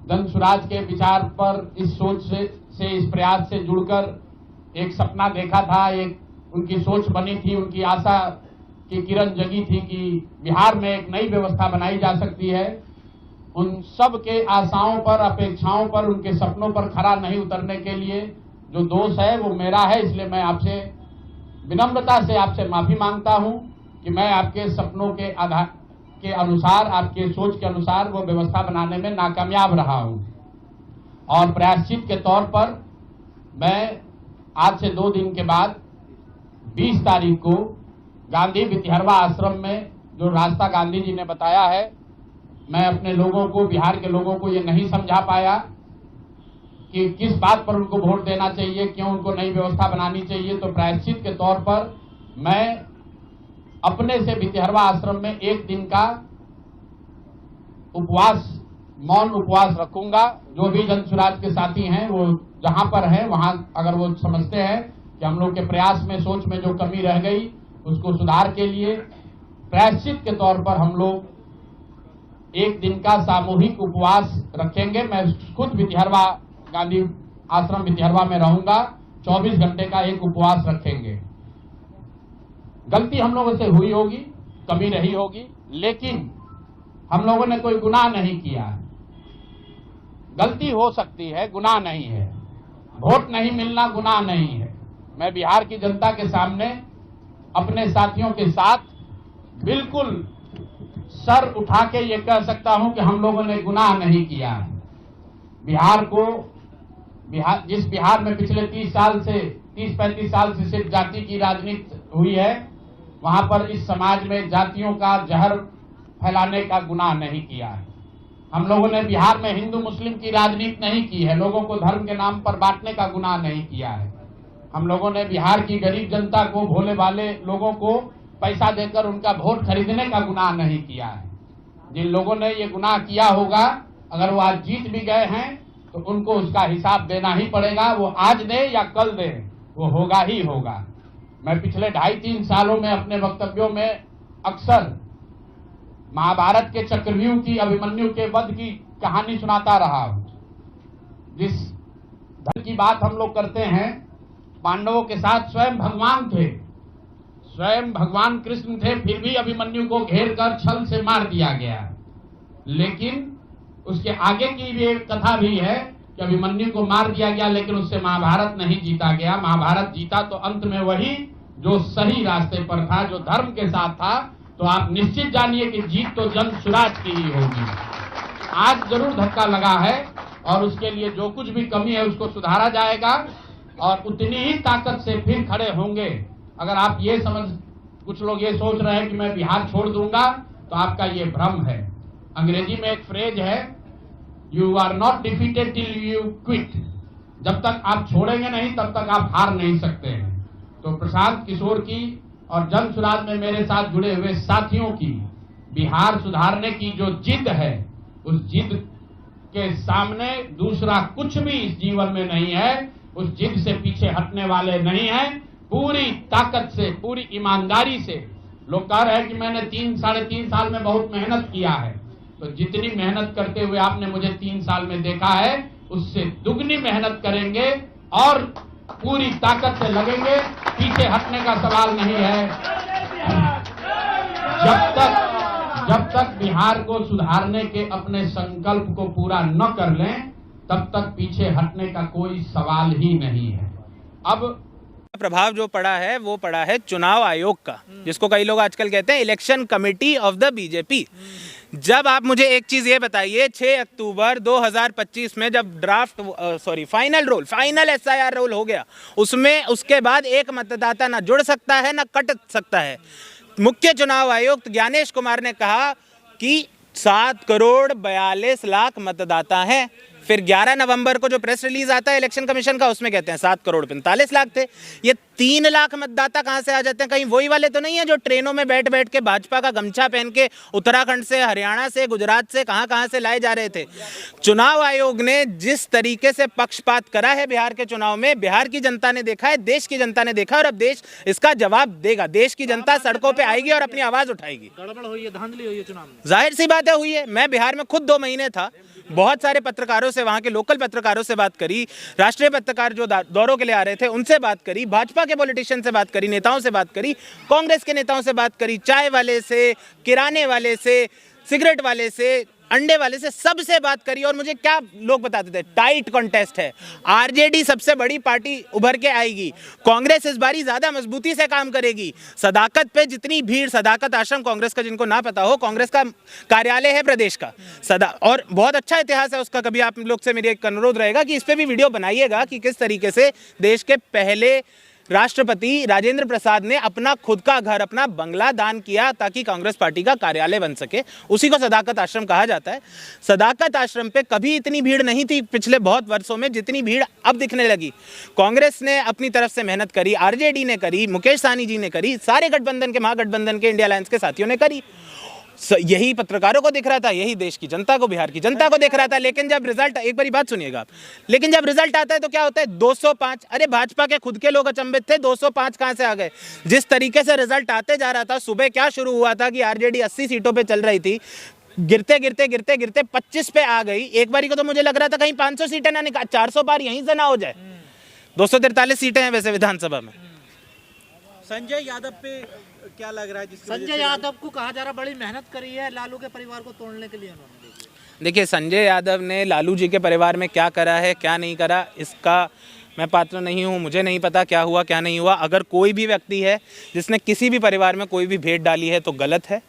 जनसुराज के विचार पर इस सोच से इस प्रयास से जुड़कर एक सपना देखा था, एक उनकी सोच बनी थी, उनकी आशा की किरण जगी थी कि बिहार में एक नई व्यवस्था बनाई जा सकती है। उन सब के आशाओं पर, अपेक्षाओं पर, उनके सपनों पर खरा नहीं उतरने के लिए जो दोष है वो मेरा है। इसलिए मैं आपसे विनम्रता से आपसे माफी मांगता हूं कि मैं आपके सपनों के आधार के अनुसार, आपके सोच के अनुसार वो व्यवस्था बनाने में नाकामयाब रहा हूं। और प्रायश्चित के तौर पर मैं आज से 2 दिन के बाद 20 तारीख को गांधी वितिहरवा आश्रम में जो रास्ता गांधी जी ने बताया है, मैं अपने लोगों को, बिहार के लोगों को ये नहीं समझा पाया कि किस बात पर उनको वोट देना चाहिए, क्यों उनको नई व्यवस्था बनानी चाहिए। तो प्रायश्चित के तौर पर मैं अपने से वितिहरवा आश्रम में 1 दिन का उपवास, मौन उपवास रखूंगा। जो भी जनसुराज के साथी हैं वो जहां पर हैं वहां अगर वो समझते हैं कि हम लोग के प्रयास में, सोच में जो कमी रह गई उसको सुधार के लिए प्रायश्चित के तौर पर हम लोग 1 दिन का सामूहिक उपवास रखेंगे। मैं खुद वितिहरवा, गांधी आश्रम वितिहरवा में रहूंगा। 24 घंटे का एक उपवास रखेंगे। गलती हम लोगों से हुई होगी, कमी रही होगी, लेकिन हम लोगों ने कोई गुनाह नहीं किया। गलती हो सकती है, गुनाह नहीं है। वोट नहीं मिलना गुनाह नहीं है। मैं बिहार की जनता के सामने अपने साथियों के साथ बिल्कुल सर उठा के ये कह सकता हूं कि हम लोगों ने गुनाह नहीं किया है। जिस बिहार में पिछले 30-35 साल से सिर्फ जाति की राजनीति हुई है, वहां पर इस समाज में जातियों का जहर फैलाने का गुनाह नहीं किया है। हम लोगों ने बिहार में हिंदू मुस्लिम की राजनीति नहीं की है, लोगों को धर्म के नाम पर बांटने का गुनाह नहीं किया है। हम लोगों ने बिहार की गरीब जनता को, भोले भाले लोगों को पैसा देकर उनका वोट खरीदने का गुनाह नहीं किया है। जिन लोगों ने ये गुनाह किया होगा, अगर वो आज जीत भी गए हैं तो उनको उसका हिसाब देना ही पड़ेगा। वो आज दे या कल दे, वो होगा ही होगा। मैं पिछले 2.5-3 सालों में अपने वक्तव्यों में अक्सर महाभारत के चक्रव्यूह की, अभिमन्यु के वध की कहानी सुनाता रहा हूं। जिस धर्म की बात हम लोग करते हैं, पांडवों के साथ स्वयं भगवान थे, स्वयं भगवान कृष्ण थे, फिर भी अभिमन्यु को घेर कर छल से मार दिया गया। लेकिन उसके आगे की भी एक कथा भी है कि अभिमन्यु को मार दिया गया, लेकिन उससे महाभारत नहीं जीता गया। महाभारत जीता तो अंत में वही जो सही रास्ते पर था, जो धर्म के साथ था। तो आप निश्चित जानिए कि जीत तो जनसुराज की ही होगी। आज जरूर धक्का लगा है और उसके लिए जो कुछ भी कमी है उसको सुधारा जाएगा और उतनी ही ताकत से फिर खड़े होंगे। अगर आप ये कुछ लोग ये सोच रहे हैं कि मैं बिहार छोड़ दूंगा, तो आपका ये भ्रम है। अंग्रेजी में एक फ्रेज है, you are not defeated till you quit. जब तक आप छोड़ेंगे नहीं तब तक आप हार नहीं सकते हैं। तो प्रशांत किशोर की और जनसुराज में मेरे साथ जुड़े हुए साथियों की बिहार सुधारने की जो जिद है, उस जिद के सामने दूसरा कुछ भी इस जीवन में नहीं है। उस जिद से पीछे हटने वाले नहीं हैं। पूरी ताकत से, पूरी ईमानदारी से। लोग कह रहे हैं कि मैंने 3-3.5 साल में बहुत मेहनत किया है, तो जितनी मेहनत करते हुए आपने मुझे 3 साल में देखा है, उससे दुगनी मेहनत करेंगे और पूरी ताकत से लगेंगे। पीछे हटने का सवाल नहीं है। जब तक बिहार को सुधारने के अपने संकल्प को पूरा न कर लें, तब तक पीछे हटने का कोई सवाल ही नहीं है। अब प्रभाव जो पड़ा है वो पड़ा है चुनाव आयोग का, जिसको कई लोग आजकल कहते हैं election committee of the BJP. जब आप मुझे एक चीज ये बताइए, 6 अक्टूबर 2025 में जब फाइनल SIR रोल हो गया, उसमें उसके बाद एक मतदाता ना जुड़ सकता है ना कट सकता है। मुख्य चुनाव आयुक्त ज्ञानेश कुमार ने कहा कि 7 करोड़ 42 लाख मतदाता हैं। फिर 11 नवंबर को जो प्रेस रिलीज आता है इलेक्शन कमीशन का, उसमें कहते हैं 7 करोड़ 45 लाख थे। ये 3 लाख मतदाता कहां से आ जाते हैं? कहीं वही वाले तो नहीं है जो ट्रेनों में बैठ बैठ के भाजपा का गमछा पहन के उत्तराखंड से, हरियाणा से, गुजरात से कहां से लाए जा रहे थे? चुनाव आयोग ने जिस तरीके से पक्षपात करा है बिहार के चुनाव में, बिहार की जनता ने देखा है, देश की जनता ने देखा, और अब देश इसका जवाब देगा। देश की जनता सड़कों पर आएगी और अपनी आवाज उठाएगी। गड़बड़ हुई है, धांधली हुई है चुनाव में, जाहिर सी बात है हुई है। मैं बिहार में खुद 2 महीने था। बहुत सारे पत्रकारों से, वहाँ के लोकल पत्रकारों से बात करी, राष्ट्रीय पत्रकार जो दौरों के लिए आ रहे थे उनसे बात करी, भाजपा के पॉलिटिशियन से बात करी, नेताओं से बात करी, कांग्रेस के नेताओं से बात करी, चाय वाले से, किराने वाले से, सिगरेट वाले से, अंडे वाले से, सबसे बात करी। और मुझे क्या लोग बताते थे, टाइट कॉन्टेस्ट है, आरजेडी सबसे बड़ी पार्टी उभर के आएगी, कांग्रेस इस बारी ज्यादा मजबूती से काम करेगी, सदाकत पे जितनी भीड़, सदाकत आश्रम कांग्रेस का, जिनको ना पता हो, कांग्रेस का कार्यालय है प्रदेश का और बहुत अच्छा इतिहास है उसका। कभी आप लोग से मेरी एक अनुरोध रहेगा कि इस पे भी वीडियो बनाइएगा कि किस तरीके से देश के पहले राष्ट्रपति राजेंद्र प्रसाद ने अपना खुद का घर, अपना बंगला दान किया ताकि कांग्रेस पार्टी का कार्यालय बन सके। उसी को सदाकत आश्रम कहा जाता है। सदाकत आश्रम पे कभी इतनी भीड़ नहीं थी पिछले बहुत वर्षों में जितनी भीड़ अब दिखने लगी। कांग्रेस ने अपनी तरफ से मेहनत करी, आरजेडी ने करी, मुकेश सहनी जी ने करी, सारे गठबंधन के, महागठबंधन के, इंडिया अलायंस के साथियों ने करी। यही पत्रकारों को दिख रहा था, यही देश की जनता को, बिहार की जनता को दिख रहा था। लेकिन जब रिजल्ट, एक बारी बात सुनिएगा आप, लेकिन जब रिजल्ट आता है तो क्या होता है, 205। अरे भाजपा के खुद के लोग अचंभित थे, 205 कहां से आ गए। जिस तरीके से रिजल्ट आते जा रहा था, सुबह क्या शुरू हुआ था कि आरजेडी 80 सीटों पे चल रही थी, गिरते गिरते गिरते गिरते 25 पे आ गई। एक बारी को तो मुझे लग रहा था कहीं 500 सीटें ना निकाल, 400 पार यहीं से ना हो जाए। 243 सीटें हैं वैसे विधानसभा में। संजय यादव पे क्या लग रहा है? संजय यादव को कहा जा रहा बड़ी मेहनत करी है लालू के परिवार को तोड़ने के लिए उन्होंने। देखिए, संजय यादव ने लालू जी के परिवार में क्या करा है, क्या नहीं करा, इसका मैं पात्र नहीं हूँ, मुझे नहीं पता क्या हुआ क्या नहीं हुआ। अगर कोई भी व्यक्ति है जिसने किसी भी परिवार में कोई भी भेंट डाली है तो गलत है,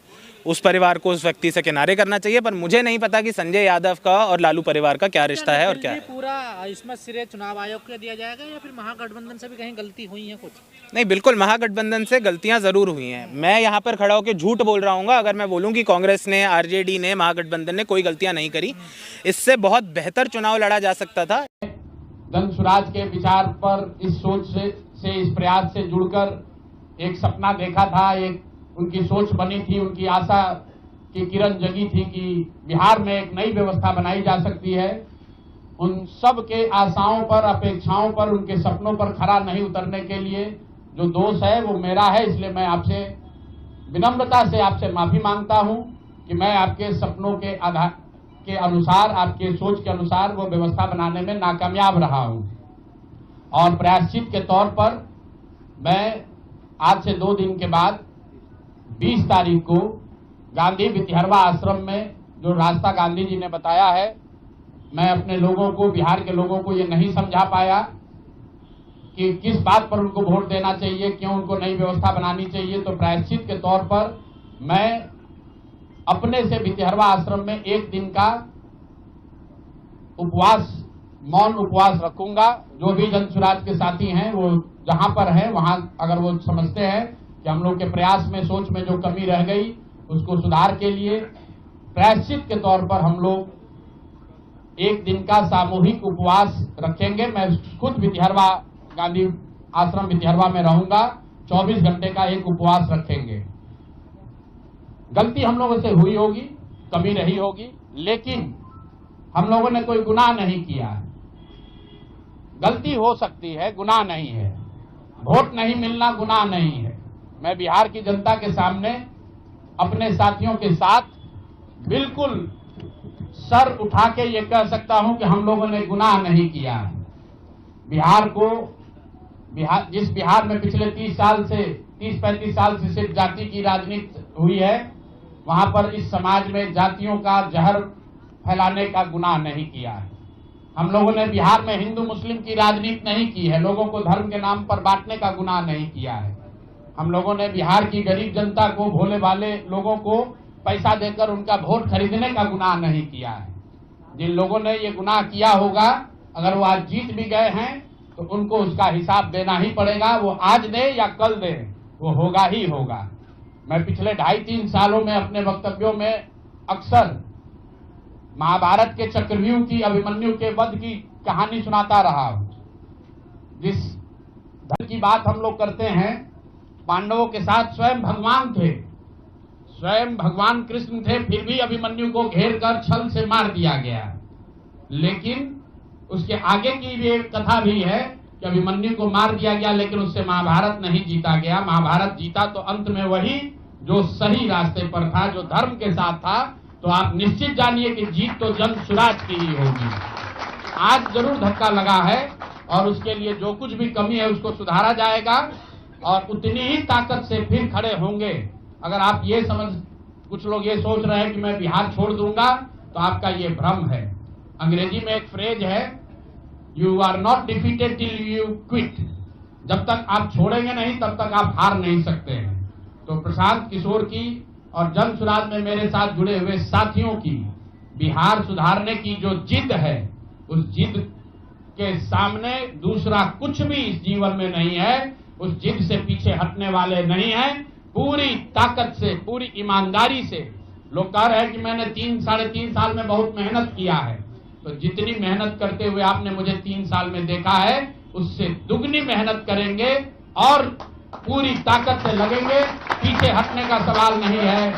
उस परिवार को उस व्यक्ति से किनारे करना चाहिए। पर मुझे नहीं पता कि संजय यादव का और लालू परिवार का क्या रिश्ता है और क्या है। पूरा इसमें श्रेय चुनाव आयोग को दिया जाएगा या फिर महागठबंधन से भी कहीं गलती हुई है कुछ? नहीं, बिल्कुल महागठबंधन से गलतियां जरूर हुई हैं। मैं यहाँ पर खड़ा होकर झूठ बोल रहा हूँ अगर मैं बोलूँ कि कांग्रेस ने, आरजेडी ने, महागठबंधन ने कोई गलतियां नहीं करी। इससे बहुत बेहतर चुनाव लड़ा जा सकता था। जन स्वराज के विचार पर, इस सोच से इस प्रयास से जुड़कर एक सपना देखा था, एक उनकी सोच बनी थी, उनकी आशा की किरण जगी थी कि बिहार में एक नई व्यवस्था बनाई जा सकती है। उन सब के आशाओं पर, अपेक्षाओं पर, उनके सपनों पर खरा नहीं उतरने के लिए जो दोष है वो मेरा है। इसलिए मैं आपसे विनम्रता से आपसे माफी मांगता हूं कि मैं आपके सपनों के आधार के अनुसार, आपके सोच के अनुसार वो व्यवस्था बनाने में नाकामयाब रहा हूं। और प्रायश्चित के तौर पर मैं आज से 2 दिन के बाद 20 तारीख को गांधी वितिहरवा आश्रम में, जो रास्ता गांधी जी ने बताया है, मैं अपने लोगों को, बिहार के लोगों को ये नहीं समझा पाया कि किस बात पर उनको वोट देना चाहिए, क्यों उनको नई व्यवस्था बनानी चाहिए। तो प्रायश्चित के तौर पर मैं अपने से वितिहरवा आश्रम में 1 दिन का उपवास, मौन उपवास रखूंगा। जो भी जन स्वराज के साथी हैं वो जहां पर हैं वहां, अगर वो समझते हैं कि हम लोग के प्रयास में, सोच में जो कमी रह गई उसको सुधार के लिए प्रायश्चित के तौर पर हम लोग 1 दिन का सामूहिक उपवास रखेंगे। मैं खुद वितिहरवा, गांधी आश्रम वितिहरवा में रहूंगा, 24 घंटे का एक उपवास रखेंगे। गलती हम लोगों से हुई होगी, कमी रही होगी, लेकिन हम लोगों ने कोई गुनाह नहीं किया है। गलती हो सकती है, गुनाह नहीं है। वोट नहीं मिलना गुनाह नहीं है। मैं बिहार की जनता के सामने अपने साथियों के साथ बिल्कुल सर उठा के ये कह सकता हूं कि हम लोगों ने गुनाह नहीं किया है। जिस बिहार में पिछले 30-35 साल से सिर्फ जाति की राजनीति हुई है, वहां पर इस समाज में जातियों का जहर फैलाने का गुनाह नहीं किया है। हम लोगों ने बिहार में हिंदू मुस्लिम की राजनीति नहीं की है, लोगों को धर्म के नाम पर बांटने का गुनाह नहीं किया है। हम लोगों ने बिहार की गरीब जनता को, भोले भाले लोगों को पैसा देकर उनका वोट खरीदने का गुनाह नहीं किया है। जिन लोगों ने ये गुनाह किया होगा, अगर वो आज जीत भी गए हैं तो उनको उसका हिसाब देना ही पड़ेगा। वो आज दे या कल दे, वो होगा ही होगा। मैं पिछले 2.5-3 सालों में अपने वक्तव्यों में अक्सर महाभारत के चक्रव्यूह की, अभिमन्यु के वध की कहानी सुनाता रहा हूं। जिस धन की बात हम लोग करते हैं, पांडवों के साथ स्वयं भगवान थे, स्वयं भगवान कृष्ण थे, फिर भी अभिमन्यु को घेर कर छल से मार दिया गया। लेकिन उसके आगे की भी एक कथा भी है कि अभिमन्यु को मार दिया गया, लेकिन उससे महाभारत नहीं जीता गया। महाभारत जीता तो अंत में वही जो सही रास्ते पर था, जो धर्म के साथ था, तो आप निश्चित जानिए कि जीत तो जन स्वराज की ही होगी। आज जरूर धक्का लगा है और उसके लिए जो कुछ भी कमी है उसको सुधारा जाएगा और उतनी ही ताकत से फिर खड़े होंगे। अगर आप ये कुछ लोग ये सोच रहे हैं कि मैं बिहार छोड़ दूंगा, तो आपका ये भ्रम है। अंग्रेजी में एक फ्रेज है, you are not defeated till you quit. जब तक आप छोड़ेंगे नहीं तब तक आप हार नहीं सकते हैं। तो प्रशांत किशोर की और जन स्वराज में मेरे साथ जुड़े हुए साथियों की बिहार सुधारने की जो जिद है, उस जिद के सामने दूसरा कुछ भी इस जीवन में नहीं है। उस जिद से पीछे हटने वाले नहीं हैं। पूरी ताकत से, पूरी ईमानदारी से। लोग कह रहे हैं कि मैंने 3-3.5 साल में बहुत मेहनत किया है, तो जितनी मेहनत करते हुए आपने मुझे 3 साल में देखा है, उससे दुगनी मेहनत करेंगे और पूरी ताकत से लगेंगे। पीछे हटने का सवाल नहीं है।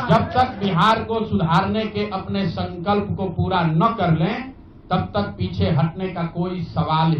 जब तक बिहार को सुधारने के अपने संकल्प को पूरा न कर लें, तब तक पीछे हटने का कोई सवाल ही